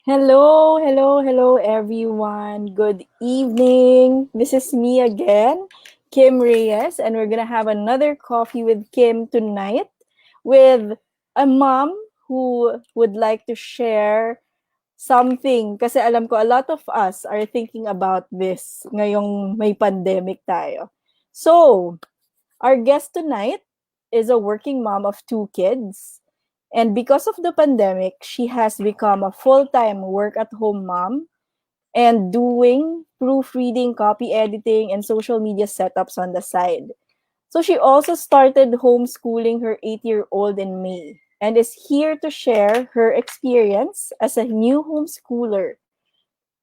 Hello, everyone. Good evening. This is me again, Kim Reyes, and we're gonna have another coffee with Kim tonight with a mom who would like to share something. Kasi alam ko a lot of us are thinking about this ngayong may pandemic tayo. So, our guest tonight is a working mom of two kids. And because of the pandemic, she has become a full time work at home mom and doing proofreading, copy editing, and social media setups on the side. So she also started homeschooling her 8-year-old in May and is here to share her experience as a new homeschooler.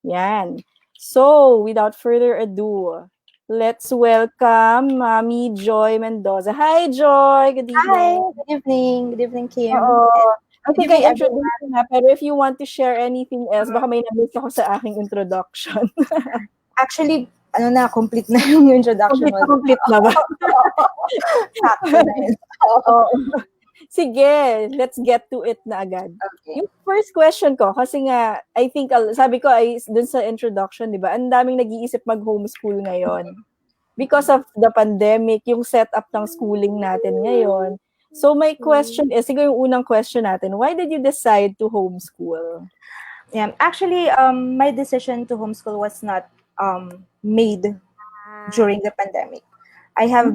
Yan. So, without further ado, let's welcome Mommy Joy Mendoza. Hi, Joy. Good Hi, evening. good evening. Good evening, Kim. Oo. And I good think evening, I everyone. introduced you na, pero if you want to share anything else, baka may na-miss ako sa aking introduction. Actually, complete na yung introduction mo. Complete na ba? Sakto na yun. Oo. Sige, let's get to it na agad. Okay. Yung first question ko, kasi nga, I think, sabi ko ay dun sa introduction, di ba, ang daming nag-iisip mag-homeschool ngayon. Because of the pandemic, yung setup ng schooling natin ngayon. So my question is, siguro yung unang question natin, why did you decide to homeschool? Yeah, actually, my decision to homeschool was not made during the pandemic. I have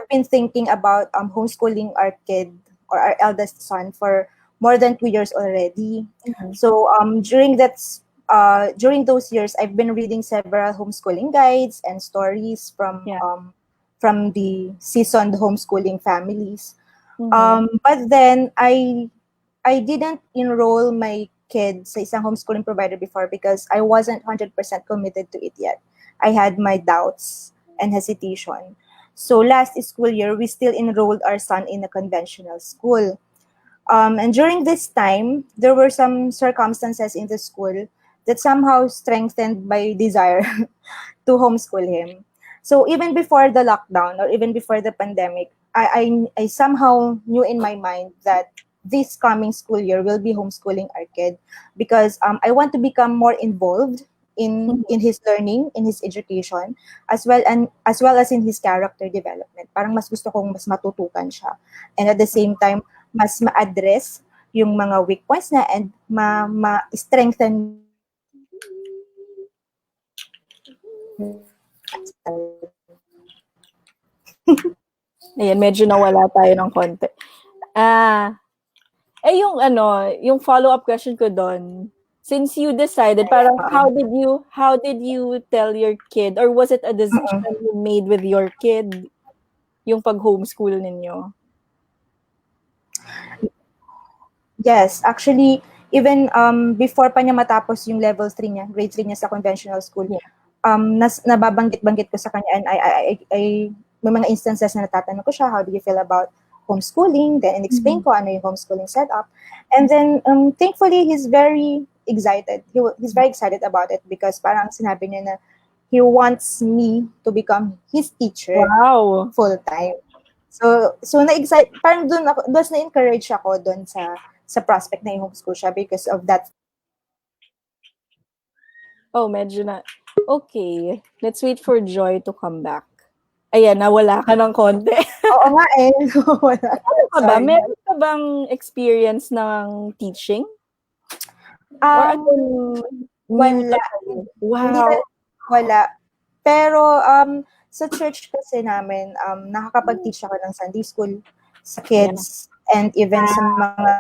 been thinking about homeschooling our kid or our eldest son for more than 2 years already. Mhm. So during those years, I've been reading several homeschooling guides and stories Yeah. from the seasoned homeschooling families. Mhm. But then I didn't enroll my kid sa isang homeschooling provider before because I wasn't 100% committed to it yet. I had my doubts and hesitation. So last school year, we still enrolled our son in a conventional school. And during this time, there were some circumstances in the school that somehow strengthened my desire to homeschool him. So even before the lockdown or even before the pandemic, I somehow knew in my mind that this coming school year will be homeschooling our kid because I want to become more involved in his learning, in his education, as well as in his character development. Parang mas gusto kong mas matutukan siya. And at the same time, mas ma-address yung mga weak points na and ma-strengthen. Ayan, medyo nawala tayo ng konti. Yung follow-up question ko doon, since you decided, parang how did you tell your kid, or was it a decision you made with your kid, yung pag-homeschool ninyo? Yes, actually, even before pa niya matapos yung level 3 niya, grade 3 niya sa conventional school, Yeah. nababanggit-banggit ko sa kanya and may mga instances na natatanong ko siya, how do you feel about homeschooling? Then explain ko ano yung homeschooling setup. And then thankfully, he's very excited. He's very excited about it because parang sinabi niya na he wants me to become his teacher full time. So na-excite, parang doon na-encourage ako doon sa prospect na i-homeschool siya because of that. Oh, medyo na. Okay, let's wait for Joy to come back. Ayan, nawala ka ng konti. Oo nga eh. Wala. Sorry. Meron ka bang experience ng teaching? Or Wala. Wow. Wala. Pero sa church kasi namin, nakakapag-teach ako ng Sunday school sa kids and even sa mga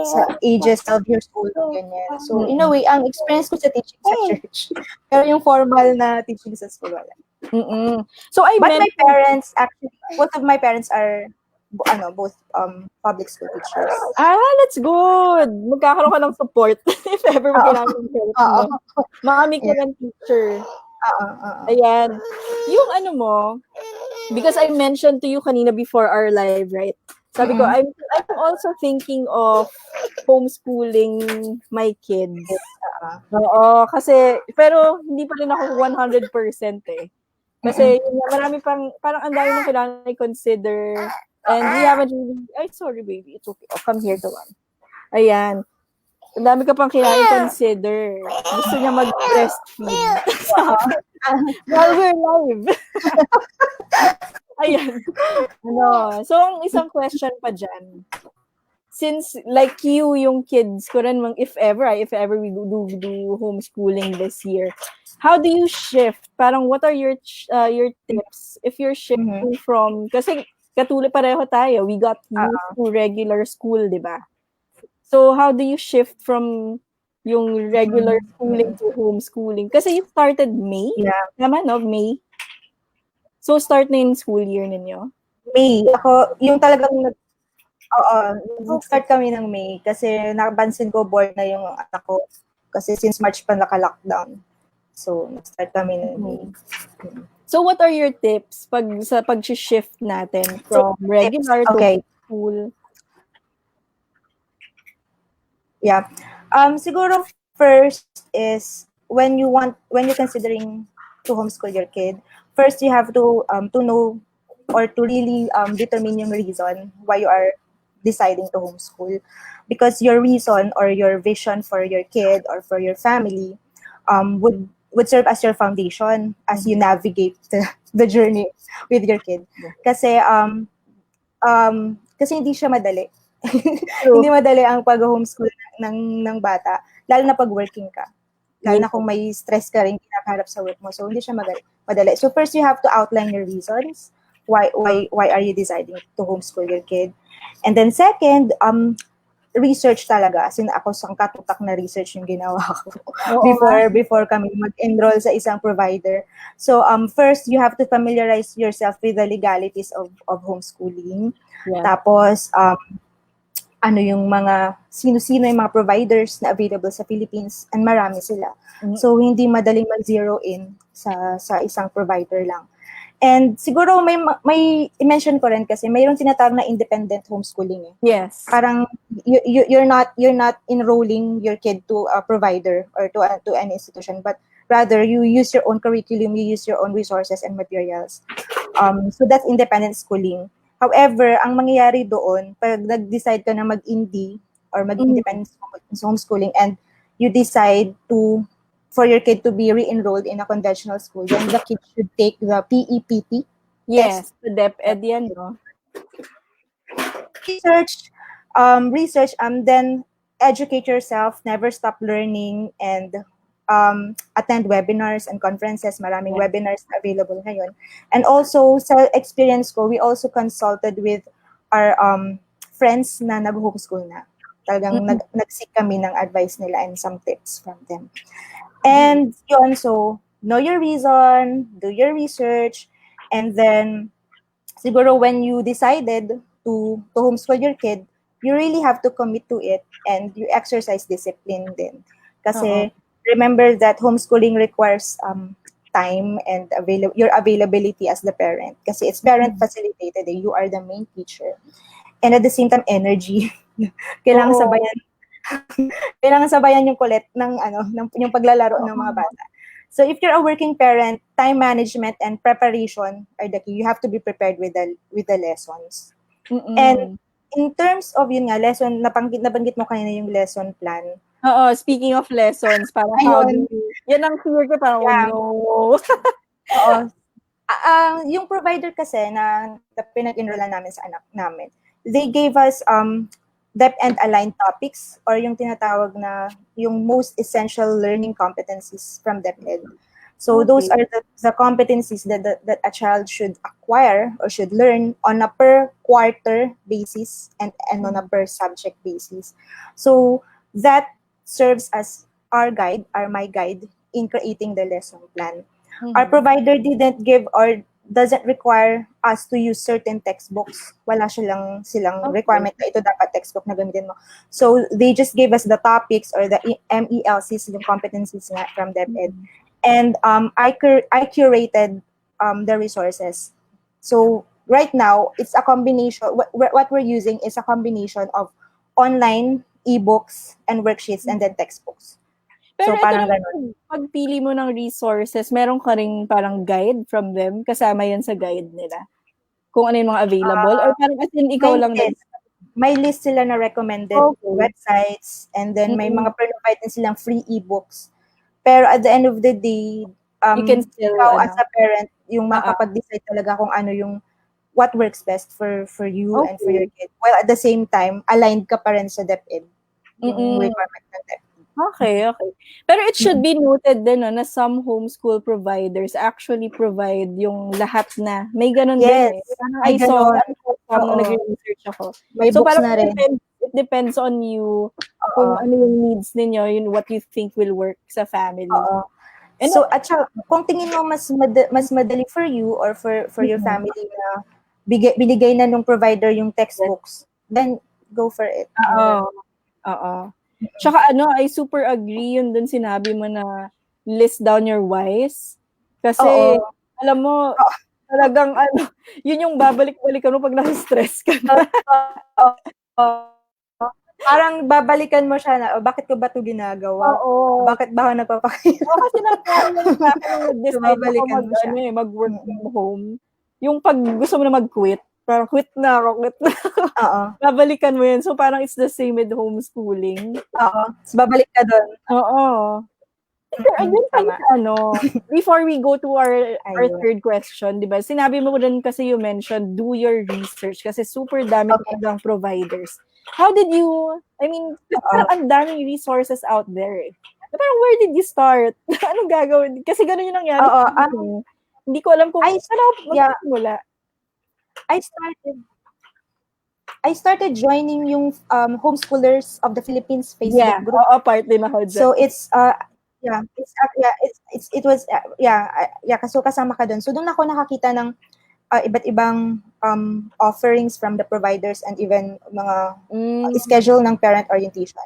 sa ages 12 years old, ganyan. So, in a way, ang experience ko sa teaching sa church. Pero yung formal na teaching sa school, wala. So, But my parents, actually, both of my parents are both public school teachers. That's good. Magkakaroon ka ng support if ever kailangan ng help mo. Mami ka ng teacher. Ayan. Yung mo, because I mentioned to you kanina before our live, right? Sabi ko, I'm also thinking of homeschooling my kids. Oo, kasi, pero hindi pa rin ako 100% eh. Kasi marami parang ang dami mong kailangan i-consider. And we haven't really, sorry baby, it's okay. I'll come here to one. Ayan. Ang dami ka pang consider. Gusto niya mag-breastfeed. Sabi, while we're live. Ayan. Ano, so ang isang question pa dyan, since like you, yung kids ko rin, if ever we do homeschooling this year, how do you shift? Parang what are your tips if you're Mhm. shifting from, kasi katulad pareho tayo, we got used Oo. to regular school, di ba? So how do you shift from yung regular Mm, schooling mm. to homeschooling? Kasi you started May, Yeah. tama no? May. So start na yung school year ninyo? May, ako, yung talagang oo, nag-start kami ng May kasi napansin ko bored na yung anak ko kasi since March pa naka-lockdown. So, nag-start kami ng May. So what are your tips sa pag-shift natin from Tips, regular to okay. school? Yeah. Siguro first is when you're considering to homeschool your kid, first you have to know or to really determine yung reason why you are deciding to homeschool, because your reason or your vision for your kid or for your family would serve as your foundation as you navigate the journey with your kid. Kasi kasi hindi siya madali. Hindi True. madali ang pag-homeschool ng bata, lalo na pag working ka. Lalo na Yes. kung may stress ka rin kinakaharap sa work mo. So, hindi siya madali. So, first you have to outline your reasons. Why are you deciding to homeschool your kid? And then second, research talaga. As in, ako sang katutak na research yung ginawa ko Oo nga. before kami mag-enroll sa isang provider. So, first, you have to familiarize yourself with the legalities of homeschooling. Yeah. Tapos, ano yung mga, sino-sino yung mga providers na available sa Philippines, and marami sila. So, hindi madaling mag-zero in sa isang provider lang. And siguro may i-mention ko rin kasi mayroong tinatawag na independent homeschooling eh. Yes. Parang you're not enrolling your kid to a provider or to an institution, but rather you use your own curriculum, you use your own resources and materials. So that's independent schooling. However, ang mangyayari doon, pag nag-decide ka na mag-indie or mag-independent homeschooling and you decide for your kid to be re-enrolled in a conventional school, then the kid should take the PEPT Yes, test. the DepEd yan, no? Research, then educate yourself, never stop learning, and attend webinars and conferences. Maraming webinars na available ngayon. And also, sa experience ko, we also consulted with our friends na nag-homeschool na. Talagang nag-seek kami ng advice nila and some tips from them. And yun, so, know your reason, do your research, and then, siguro when you decided to homeschool your kid, you really have to commit to it and you exercise discipline din. Kasi, remember that homeschooling requires time and your availability as the parent. Kasi it's parent-facilitated. You are the main teacher. And at the same time, energy. Kailangan sabayan kailangan sabayan yung kulit yung paglalaro ng mga bata. So if you're a working parent, time management and preparation are the key. You have to be prepared with the lessons. And in terms of yun nga, nabanggit mo kanina yung lesson plan. Oo, speaking of lessons, parang how do you, yan ang fear ko, parang, oh no. Oo. Yung provider kasi na pinag-enrollan namin sa anak namin, they gave us depth and aligned topics or yung tinatawag na yung most essential learning competencies from DepEd. So those are the competencies that a child should acquire or should learn on a per quarter basis and on a per subject basis. So that serves as my guide in creating the lesson plan. Our provider didn't give or doesn't require us to use certain textbooks. Wala silang requirement na ito dapat textbook na gamitin mo. So they just gave us the topics or the MELCs, yung competencies nga from DepEd. And I curated the resources. So right now, it's a combination. What we're using is a combination of online ebooks and worksheets and then textbooks. Pero So parang ganun. Pagpili mo ng resources, meron ka ring parang guide from them? Kasama yan sa guide nila? Kung ano yung mga available? Or parang as in ikaw lang yes. may list sila na recommended Okay. websites, and then may Mm. mga provide din silang free ebooks. Pero at the end of the day, You can still ikaw as ano, a parent, yung oo, makakapag-decide talaga kung ano yung what works best for you and for your okay. kid. While at the same time, aligned ka pa rin sa DepEd, yung Mm. requirement ng DepEd. Okay, okay. Pero it should Mm. be noted din 'no, na some homeschool providers actually provide yung lahat na. May gano'n din, Yes, eh. Parang may gano'n. I saw some nung Oo, nagre-research ako. may So, books parang na rin. it depends on you kung Oo, ano yung needs ninyo, yun what you think will work sa family. oo. And So, at saka, kung tingin mo mas madali for you or for your mm, family na binigay na nung provider yung yes, textbooks, then go for it. Yung oo, gano'n. oo. Tsaka ano, I super agree yun dun sinabi mo na list down your whys. Kasi Oo. alam mo, talagang ano, yun yung babalik-balikan mo 'pag nase-stress ka na. Oo. Parang babalikan mo siya na, "Oh, bakit ko ba 'to ginagawa? Oo. Bakit ba ako nagpapakahirap?" Oo, kasi nangyari yan sa'kin nung So, nag-decide ako babalikan mo siya. mag-ano, eh, mag-work Mm. from home. Yung 'pag gusto mo na mag-quit, parang quit na ako, quit na ako. Oo, Babalikan mo yun. So, parang it's the same with homeschooling. oo. Ta's babalik ka dun. Oo. Pero andun pala Tama. sa ano, before we go to our Ayun. third question, 'di ba? Sinabi mo rin kasi you mentioned do your research kasi super dami Okay. talagang providers. How did you I mean, kasi Oo. parang ang daming resources out there, eh. So, parang where did you start? Anong gagawin? Kasi gano'n yung nangyari Oo, sa akin, eh. Hindi ko alam kung I saan ako yeah, magsisimula. I started I started joining yung, Homeschoolers of the Philippines Facebook Yeah, group. oo, part din ako diyan. So, it was, so kasama ka dun. So, dun ako nakakita ng, iba't ibang, offerings from the providers and even mga Hmm, schedule ng parent orientation.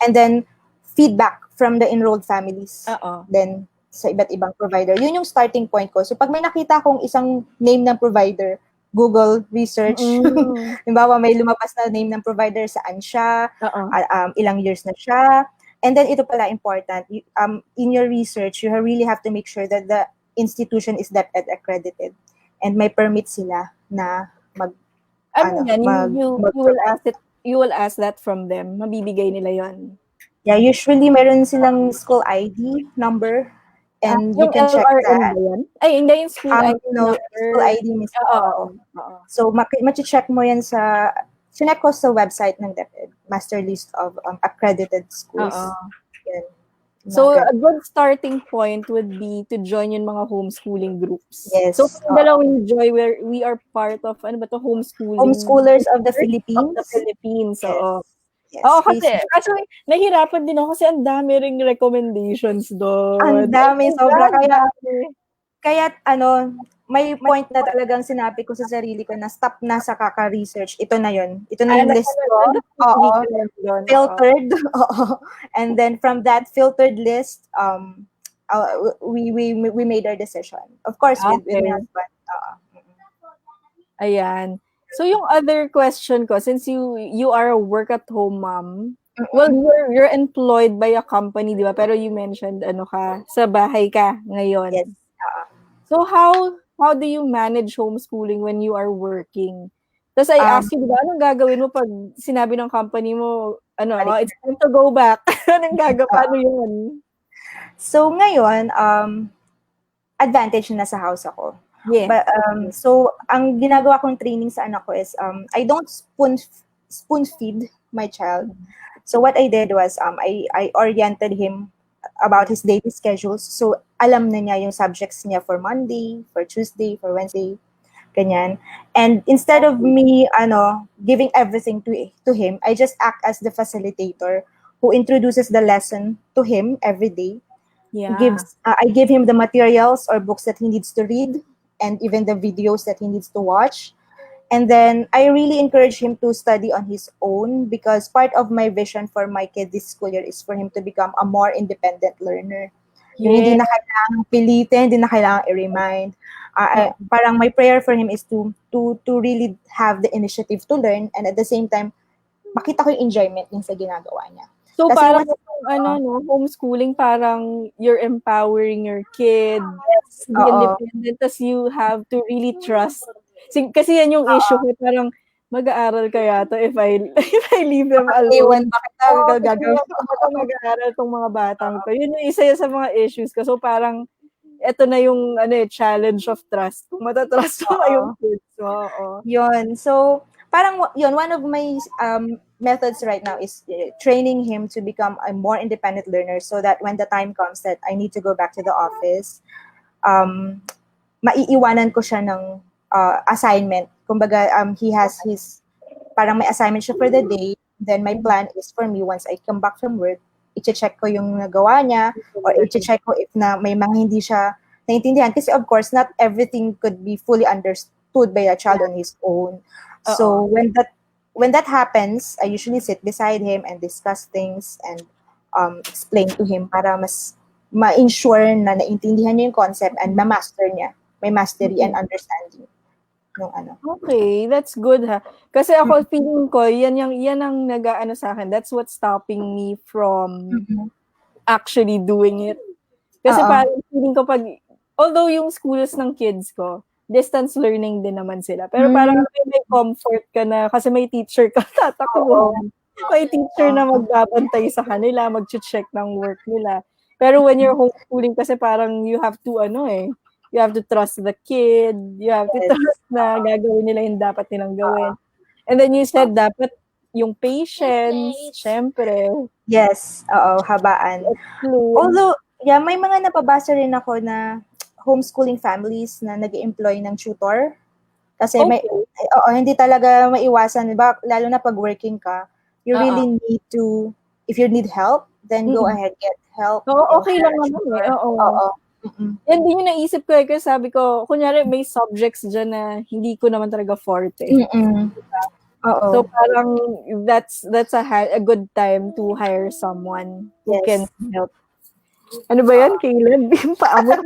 And then, feedback from the enrolled families. oo. Then, sa iba't ibang provider. Yun yung starting point ko. So, pag may nakita akong isang name ng provider, Google, research. Mm, Halimbawa, may lumabas na name ng provider, saan siya, oo. ilang years na siya. And then, ito pala important. In your research, you really have to make sure that the institution is DepEd accredited. And may permit sila na Ano yan, mag-provide. you will ask that from them, mabibigay nila yon. Yeah, usually meron silang school ID number, and you Yung can check LRN that. ba yan? Ay hindi yung school ID No, number. school ID mismo, Oo, oo. oo. So, mache-check mo yan chineck ko sa website ng DepEd, Master List of Accredited Schools. Oo. Yan, mga So, a ganun. good starting point would be to join yung mga homeschooling groups. So, Yes, kung oo. dalawang Joy, we are part of, ano ba to, homeschooling Homeschoolers of the of the Philippines. Philippines. Oo. Yes. Oo, Yes, kasi, Facebook. nahirapan din ako kasi ang dami ring recommendations doon. Ang Ay, dami, sobra. ang dami. Kaya may point na talagang sinabi ko sa sarili ko na stop na sa kaka-research. Ito na yun. Ito na yung list ko. Oo. Nag-click ka lang doon. Oo. Filtered. Oo. And then from that filtered list, we made our decision. Of course, with my Okay. husband. Oo. Ayan. So yung other question ko, since you are a work at home mom, well, Mm-mm. you're employed by a company, di ba? Pero you mentioned ano ka, sa bahay ka Yes. ngayon. So how do you manage homeschooling when you are working? Tapos I Um, asked you, di ba, anong gagawin mo pag sinabi ng company mo, ano, balik it's time to go back. Anong paano Oo. yun? So ngayon, advantage na sa house ako. Yes. But so ang ginagawa kong training sa anak ko is I don't spoon feed my child. So what I did was I oriented him about his daily schedules. So alam na niya yung subjects niya for Monday, for Tuesday, for Wednesday, ganyan. And instead of me giving everything to him, I just act as the facilitator who introduces the lesson to him every day. Yeah. I give him the materials or books that he needs to read, and even the videos that he needs to watch. And then I really encourage him to study on his own, because part of my vision for my kid this school year is for him to become a more independent learner. Yung hindi Yeah. na kailangang pilitin, hindi na kailangang i-remind. Parang my prayer for him is to really have the initiative to learn, and at the same time, makita ko yung enjoyment niya sa ginagawa niya. So Kasi parang once, homeschooling parang you're empowering your kid yes, to be oo, independent, tas you have to really trust. Kasi yan yung issue ko, parang mag-aaral kaya 'to if I if I leave them Iwan alone. ba kita, Oo, gagawin tingnan ko ba 'to mag-aaral 'tong mga batang 'to. Yun yung isa yan sa mga issues ko. So, parang eto na yung ano, challenge of trust. Kung mata-trust mo ba yung oo. kids mo, oo. Yun. So, parang yun, one of my methods right now is training him to become a more independent learner so that when the time comes that I need to go back to the office, um, maiiwanan ko siya ng assignment. Kumbaga, he has his, parang may assignment siya for the day. Then my plan is for me, once I come back from work, i-check ko yung nagawa niya or i-check ko if na may mga hindi siya naintindihan. Kasi of course, not everything could be fully understood by a child on his own. Oo. So when that happens, I usually sit beside him and discuss things and explain to him para mas ma-ensure na naintindihan niya yung concept and ma-master niya. May mastery and understanding ng ano. Okay, that's good ha. Kasi ako feeling ko yan ang nag-aano sa'kin, that's what's stopping me from Mm-mm. actually doing it. Kasi Oo. parang feeling ko although yung schools ng kids ko, distance learning din naman sila. Pero parang Mm. may comfort ka na kasi may teacher ka Oo. tatakbuhan. May teacher na magbabantay sa kanila, mag-check ng work nila. Pero when you're homeschooling kasi parang you have to you have to trust the kid, you have to Yes. trust na gagawin nila yung dapat nilang gawin. And then you said dapat yung patience, syempre, Yes. Oo, habaan. explain. Although, yeah, may mga napabasa rin ako na homeschooling families na nag-employ ng tutor. Kasi Okay. hindi talaga maiwasan, 'di ba? Lalo na pag working ka, you Oo. really need to, if you need help, then go Mm. ahead, get help Oo, and okay hire lang a naman, tutor. oo. Oo. Mm-mm. Yan din yung naisip ko, kasi sabi ko kunyari may subjects diyan na hindi ko naman talaga forte. Mm-mm. Oo. So parang that's a good time to hire someone who can Yes. help. Ano ba yan, Caleb? Yung paa mo.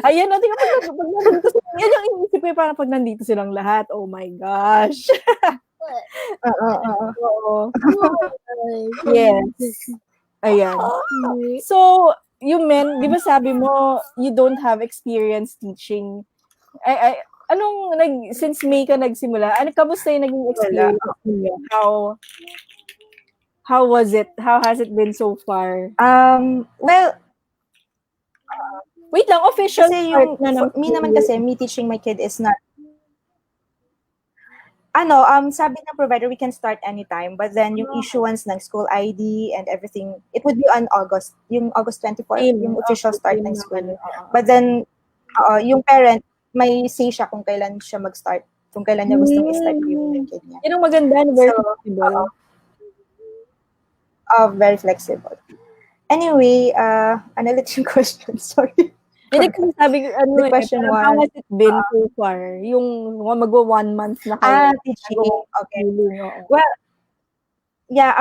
Ayan, tingnan pag nandito sila, yan yung iniisip ko, parang pag nandito silang lahat, oh my gosh. Oo. Oo. Yes. Ayan. So, di ba sabi mo, you don't have experience teaching. Since May ka nagsimula, kamusta yung naging Wala. experience niyo? How was it? How has it been so far? Well, Wait lang, official kasi start na ng me school naman kasi, me teaching my kid is not, sabi ng provider, we can start anytime. But then, yung issuance ng school ID and everything, it would be on August. Yung August 24, Same. yung official Okay, start same ng naman. school. But then, yung parent, may say siya kung kailan siya mag-start. Kung kailan niya gustong i-start yung kid niya. Yan ang maganda, So, very flexible. very flexible. Anyway, ano ulit yung question? Sorry. Hindi kasi sabi ko, The question parang how was, has it been so far? Yung magwa 1 month na kayo. teaching. Okay. Homeschooling, oo. Well, yeah,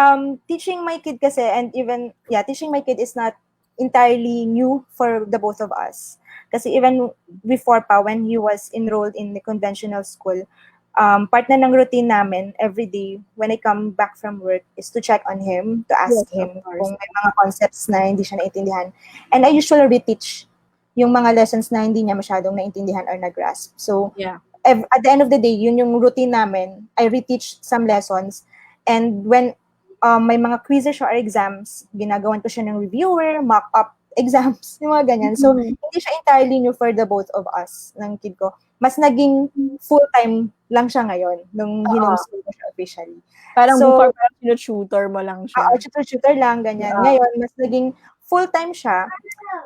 teaching my kid kasi, and even, teaching my kid is not entirely new for the both of us. Kasi even before pa, when he was enrolled in the conventional school, part na ng routine namin every day when I come back from work is to check on him, to ask Yes, of him course. kung may mga concepts na hindi siya naintindihan. And I usually reteach yung mga lessons na hindi niya masyadong naintindihan or nag-grasp. So, Yeah. at the end of the day, yun yung routine namin. I reteach some lessons. And when may mga quizzes or exams, ginagawan ko siya ng reviewer, mock-up exams, yung mga ganyan. So, hindi siya entirely new for the both of us, ng kid ko. Mas naging full-time lang siya ngayon, nung hinomeschool ko siya officially. Parang So, before, parang tutor mo lang siya. tutor lang, ganyan. Ngayon, mas naging full-time siya.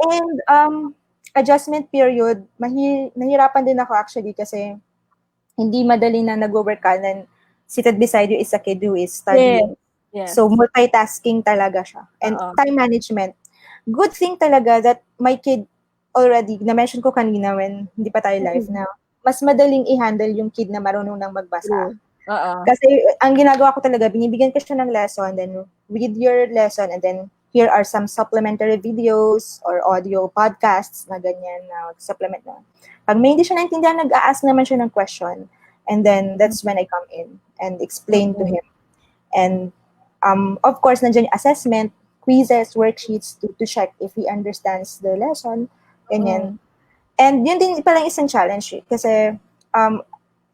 And, adjustment period, nahirapan din ako actually kasi hindi madali na nag-work ka and seated beside you is a kid who is studying. Yes. So, multitasking talaga siya. And time management. Good thing talaga that my kid already, na-mention ko kanina when hindi pa tayo live, na mas madaling i-handle yung kid na marunong nang magbasa. Kasi ang ginagawa ko talaga, binibigyan ko siya ng lesson, then read your lesson, and then here are some supplementary videos or audio podcasts na ganyan na supplement na. Pag may hindi siya naintindihan, nag-a-ask naman siya ng question. And then that's when I come in and explain to him. And of course, nandiyan yung assessment, quizzes, worksheets to check if he understands the lesson. Ganyan. And yun din palang isang challenge kasi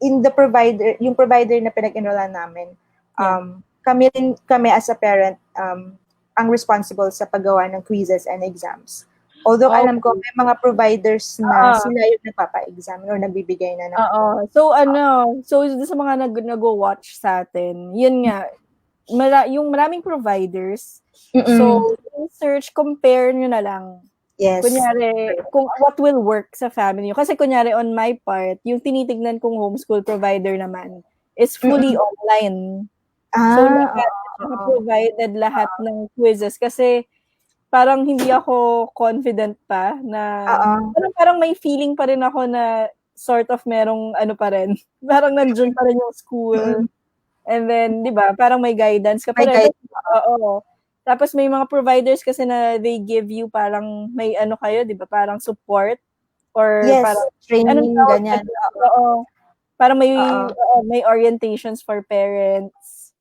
yung provider na pinag-enrollan namin, Yeah. kami as a parent, ang responsible sa paggawa ng quizzes and exams. Although alam ko Okay. may mga providers na Oo. sila yung nagpapa-exam or nagbibigay na ng Oo. So sa mga nag-watch sa atin, yun nga, yung maraming providers. Mm-mm. So, research, compare nyo na lang. Yes. Kunyari, kung what will work sa family nyo. Kasi kunyari, on my part, yung tinitignan kong homeschool provider naman is fully Mm-mm. online. So, Ah, lahat siya provided lahat ng quizzes. Kasi, parang hindi ako confident pa na, oo. parang may feeling pa rin ako na sort of merong ano pa rin. Parang nandun pa rin yung school. Mm-mm. And then, di ba, parang may guidance ka pa May rin. guide. Oo. Tapos may mga providers kasi na they give you parang may ano kayo, di ba, parang support or Yes, parang, anong training, tawag ganyan. sa oo. Parang Oo. may orientations for parents.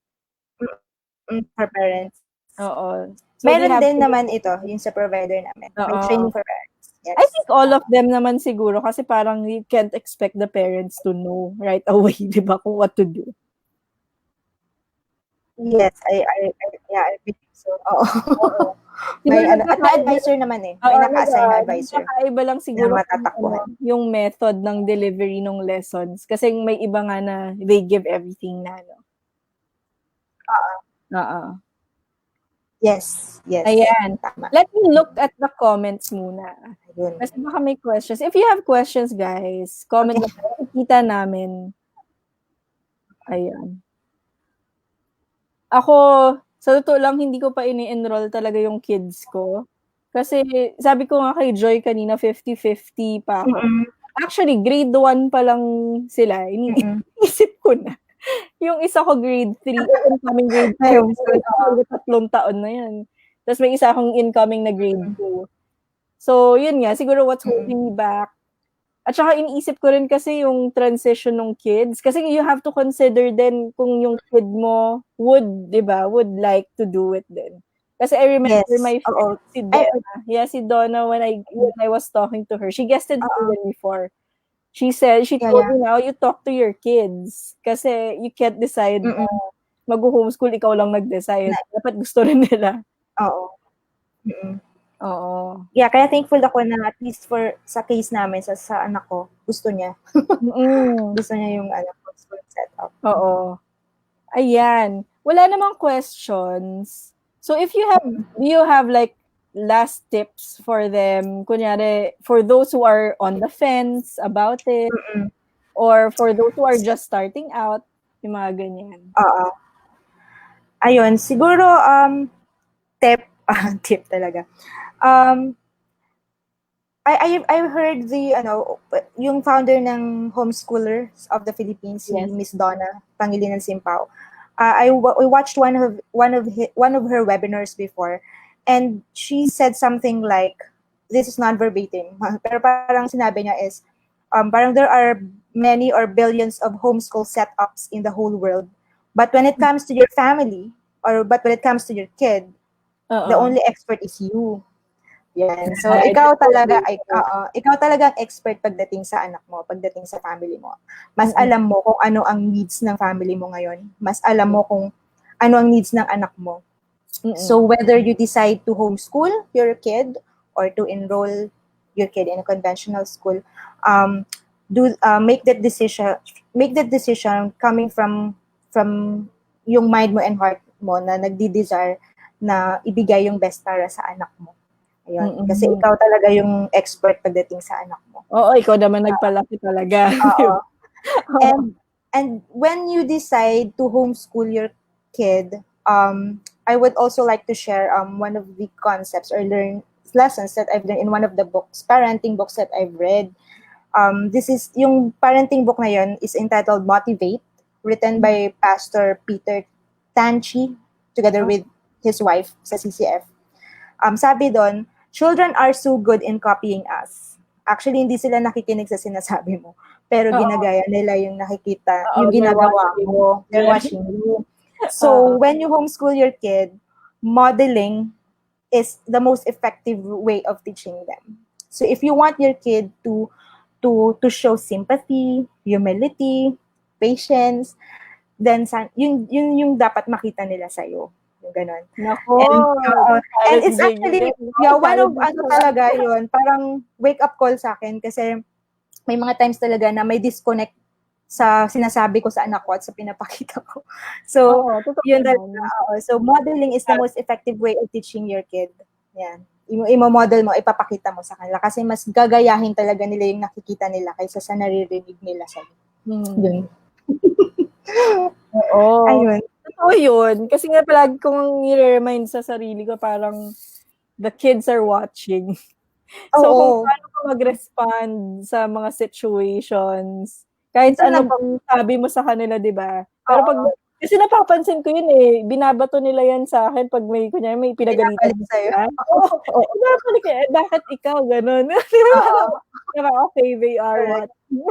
For parents. Oo. So they Meron have din to, naman ito, yung sa provider namin. May oo. training for parents. I Yes. think all of them naman siguro kasi parang you can't expect the parents to know right away, di ba, kung what to do. Yes, yeah, I believe so. Oo. Oo. Siguro May ano, at may advisor naman eh. May naka-assign na advisor nagkakaiba lang na siguro kung matatakbuhan. yung method ng delivery ng lessons. Kasi may iba nga na they give everything na, no? Oo. Yes, yes. Ayan. Tama. Let me look at the comments muna. Ayun. Kasi baka may questions. If you have questions, guys, comment Okay. lang. Kita namin. Ayan. Ako, sa totoo lang, hindi ko pa ini-enroll talaga yung kids ko. Kasi, sabi ko nga kay Joy kanina, 50-50 pa ako. Mm-mm. Actually, grade 1 pa lang sila. Mm-mm. Iniisip ko na. Yung isa ko grade 3, incoming grade 4. May homeschool. Tatlong taon na yan. Tapos may isa akong incoming na grade 2. So, yun nga, siguro what's holding me back. At saka iniisip ko rin kasi yung transition ng kids. Kasi you have to consider din kung yung kid mo would, di ba, would like to do it din. Kasi I remember Yes. my friend, Oo. si Donna. Yeah, si Donna, when I was talking to her, she guested even before. She told me now, you talk to your kids. Kasi you can't decide na Mm-mm. mag-homeschool, ikaw lang nag-decide. Dapat gusto rin nila. Oo. Mm-mm. Oo. Yeah, kaya thankful ako na at least sa case namin, sa anak ko, gusto niya. Gusto niya yung homeschool setup. Oo. Ayan. Wala namang questions. So if do you have like last tips for them? Kunyari, for those who are on the fence about it, or for those who are just starting out, yung mga ganyan. Oo. Ayun, siguro, tip talaga. I heard yung founder ng Homeschoolers of the Philippines, si Miss Donna Pangilinan Simpao. I watched one of her webinars before, and she said something like, this is not verbatim, pero parang sinabi niya is, parang there are many or billions of homeschool setups in the whole world, but when it comes to your family, but when it comes to your kid, the only expert is you. Yan. So, ikaw talaga ang expert pagdating sa anak mo, pagdating sa family mo. Mas alam mo kung ano ang needs ng family mo ngayon. Mas alam mo kung ano ang needs ng anak mo. So, whether you decide to homeschool your kid or to enroll your kid in a conventional school, make that decision coming from yung mind mo and heart mo na nagdi-desire na ibigay yung best para sa anak mo. Ayun. Kasi ikaw talaga yung expert pagdating sa anak mo. Oo, ikaw naman nagpalaki talaga. Oo. And when you decide to homeschool your kid, I would also like to share one of the concepts or lessons that I've learned in one of the parenting books that I've read. This is, yung parenting book na yun is entitled Motivate, written by Pastor Peter Tanchi, together with his wife sa CCF. Sabi doon, children are so good in copying us. Actually, hindi sila nakikinig sa sinasabi mo. Pero ginagaya nila yung nakikita, yung ginagawa mo. They're watching you. So, when you homeschool your kid, modeling is the most effective way of teaching them. So, if you want your kid to show sympathy, humility, patience, then yun yung dapat makita nila sa'yo. Yung ganon. Nako, And it's challenging actually, yan, no? yeah, one of Challenging talaga yun, parang wake-up call sa akin kasi may mga times talaga na may disconnect sa sinasabi ko sa anak ko at sa pinapakita ko. So, Oo, totoo yun talaga. naman. So, modeling is the most effective way of teaching your kid. Yan. Imo-model mo, ipapakita mo sa kanila kasi mas gagayahin talaga nila yung nakikita nila kaysa sa naririnig nila sa yun. Oo. Ayun. Totoo yun. Kasi nga palagi kong nire-remind sa sarili ko, parang the kids are watching. So, kung Oo. paano ka mag-respond sa mga situations, kahit Minsan ano pang sabi mo sa kanila, di ba? Pero pag, Oo. kasi napapansin ko yun eh, binabato nila yan sa akin pag may, kunyari, may pinagalitan Pinabalik sa'yo. sila. Oo, pinabalik eh, bakit ikaw, gano'n? Di ba? Parang, okay, they are Correct. watching.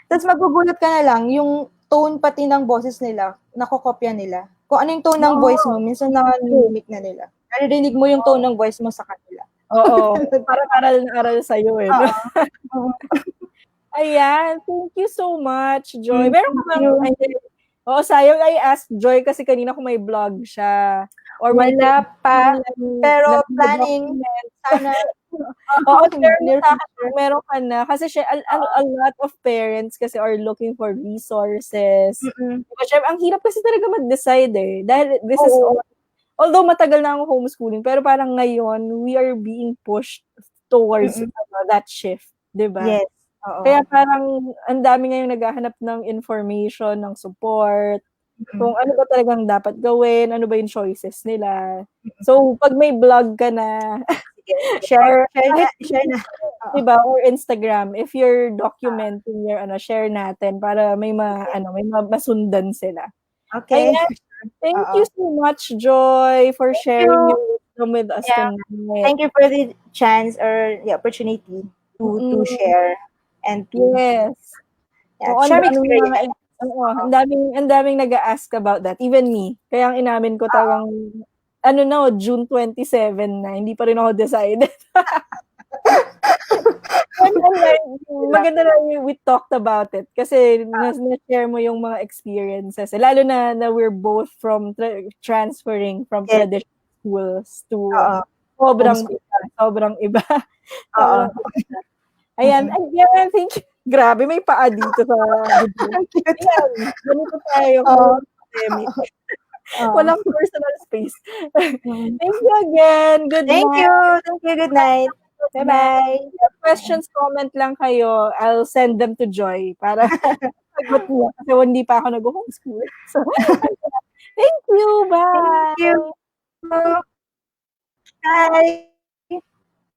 Tapos magugulat ka na lang, yung tone pati ng boses nila, nakokopya nila. Kung ano yung tone ng voice mo, minsan na-mimic na nila. Naririnig mo yung tone ng voice mo sa kanila. Oo, parang aral na aral sa'yo eh. Oo. Ayan, thank you so much, Joy. Thank Meron ka bang, you. oo, sayang I asked Joy kasi kanina kung may vlog siya. Or may Wala pa, pero planning, document. sana, Oo, share mo near sa akin future. kung meron ka na. Kasi a lot of parents kasi are looking for resources. Diba, syempre, ang hirap kasi talaga mag-decide eh. Dahil this is all, although matagal na akong homeschooling, pero parang ngayon, we are being pushed towards that shift. Diba? Yes. Oo. Kaya parang ang dami ngayong naghahanap ng information, ng support, kung ano ba talagang dapat gawin, ano ba yung choices nila. So, pag may blog ka na, Share na. diba, or Instagram, if you're documenting your share natin para may masundan sila. Okay. Ayan, thank you so much, Joy, for sharing you. your wisdom with us Yeah. tonight. Thank you for the chance or the opportunity to share and to Yes. share my experience. Ang daming nag-a-ask about that. Even me. Kaya ang inamin ko talagang, June 27 na, hindi pa rin ako decided. Maganda na we talked about it kasi na-share mo yung mga experiences. Lalo na we're both from transferring from traditional schools to sobrang iba. Ayan, again, thank you. Grabe, may paa dito sa ayan, ganito tayo pandemic. Walang personal space. Thank you again. Good night. Thank you. Good night. Bye-bye. Questions, comment lang kayo. I'll send them to Joy para sagot niya kasi hindi pa ako nag-homeschool. So, thank you. Bye. Thank you. Bye.